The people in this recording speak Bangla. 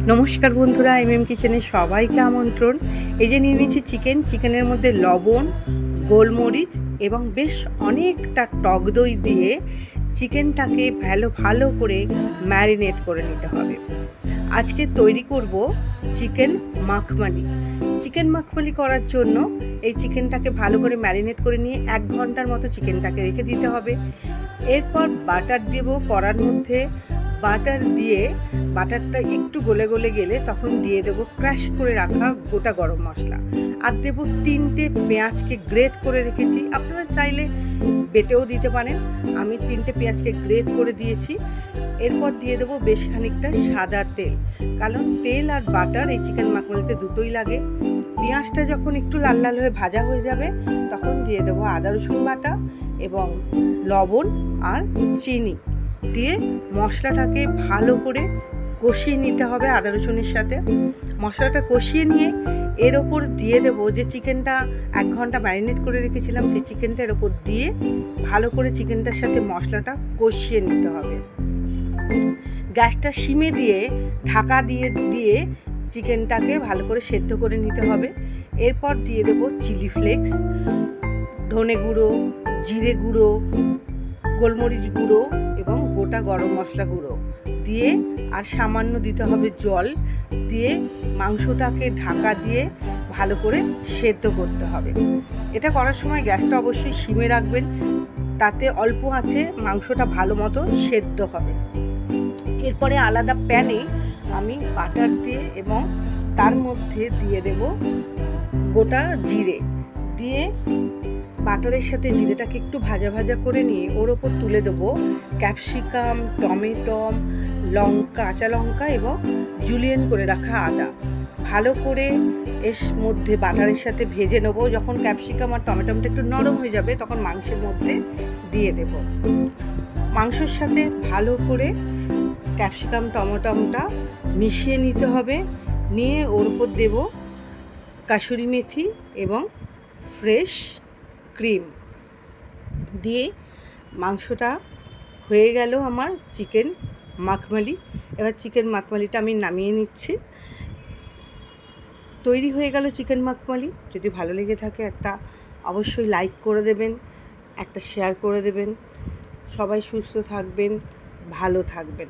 নমস্কার বন্ধুরা, এমএম কিচেনে সবাইকে আমন্ত্রণ। এই যে নিয়ে নিচ্ছি চিকেনের মধ্যে লবণ, গোলমরিচ এবং বেশ অনেকটা টক দই দিয়ে চিকেনটাকে ভালো করে ম্যারিনেট করে নিতে হবে। আজকে তৈরি করব চিকেন মাখমালি। চিকেন মাখমালি করার জন্য এই চিকেনটাকে ভালো করে ম্যারিনেট করে নিয়ে 1 ঘন্টার মতো চিকেনটাকে রেখে দিতে হবে। এরপর বাটার দেব কড়ার মধ্যে। বাটার দিয়ে বাটারটা একটু গলে গেলে তখন দিয়ে দেবো ক্র্যাশ করে রাখা গোটা গরম মশলা, আর দেবো 3টে পেঁয়াজকে গ্রেট করে রেখেছি। আপনারা চাইলে বেটেও দিতে পারেন, আমি 3টে পেঁয়াজকে গ্রেট করে দিয়েছি। এরপর দিয়ে দেবো বেশ খানিকটা সাদা তেল, কারণ তেল আর বাটার এই চিকেন মাখমালিতে দুটোই লাগে। পেঁয়াজটা যখন একটু লাল লাল হয়ে ভাজা হয়ে যাবে তখন দিয়ে দেবো আদা রসুন বাটা এবং লবণ আর চিনি দিয়ে মশলাটাকে ভালো করে কষিয়ে নিতে হবে। আদা রসুনের সাথে মশলাটা কষিয়ে নিয়ে এর ওপর দিয়ে দেবো যে চিকেনটা 1 ঘন্টা ম্যারিনেট করে রেখেছিলাম, সেই চিকেনটা এর ওপর দিয়ে ভালো করে চিকেনটার সাথে মশলাটা কষিয়ে নিতে হবে। গ্যাসটা সিমে দিয়ে ঢাকা দিয়ে চিকেনটাকে ভালো করে সেদ্ধ করে নিতে হবে। এরপর দিয়ে দেবো চিলি ফ্লেক্স, ধনে গুঁড়ো, জিরে গুঁড়ো, গোলমরিচ গুঁড়ো এবং গোটা গরম মশলা গুঁড়ো দিয়ে আর সামান্য দিতে হবে জল দিয়ে মাংসটাকে ঢাকা দিয়ে ভালো করে সেদ্ধ করতে হবে। এটা করার সময় গ্যাসটা অবশ্যই সিমে রাখবেন, তাতে অল্প আঁচে মাংসটা ভালো মতো সেদ্ধ হবে। এরপরে আলাদা প্যানে আমি বাটার দিয়ে এবং তার মধ্যে দিয়ে দেব গোটা জিরে দিয়ে বাটারের সাথে জিরেটাকে একটু ভাজা করে নিয়ে ওর ওপর তুলে দেবো ক্যাপসিকাম, টমেটো, কাঁচা লঙ্কা এবং জুলিয়েন করে রাখা আদা। ভালো করে এর মধ্যে বাটারের সাথে ভেজে নেবো। যখন ক্যাপসিকাম আর টমেটোটা একটু নরম হয়ে যাবে তখন মাংসের মধ্যে দিয়ে দেব। মাংসের সাথে ভালো করে ক্যাপসিকাম টমেটোটা মিশিয়ে নিতে হবে। নিয়ে ওর উপর দেব কাসুরি মেথি এবং ফ্রেশ ক্রিম দিয়ে মাংসটা হয়ে গেল আমার চিকেন মাখমালি। এবার চিকেন মাখমালিটা আমি নামিয়ে নিচ্ছি। তৈরি হয়ে গেল চিকেন মাখমালি। যদি ভালো লেগে থাকে একটা অবশ্যই লাইক করে দেবেন, একটা শেয়ার করে দেবেন। সবাই সুস্থ থাকবেন, ভালো থাকবেন।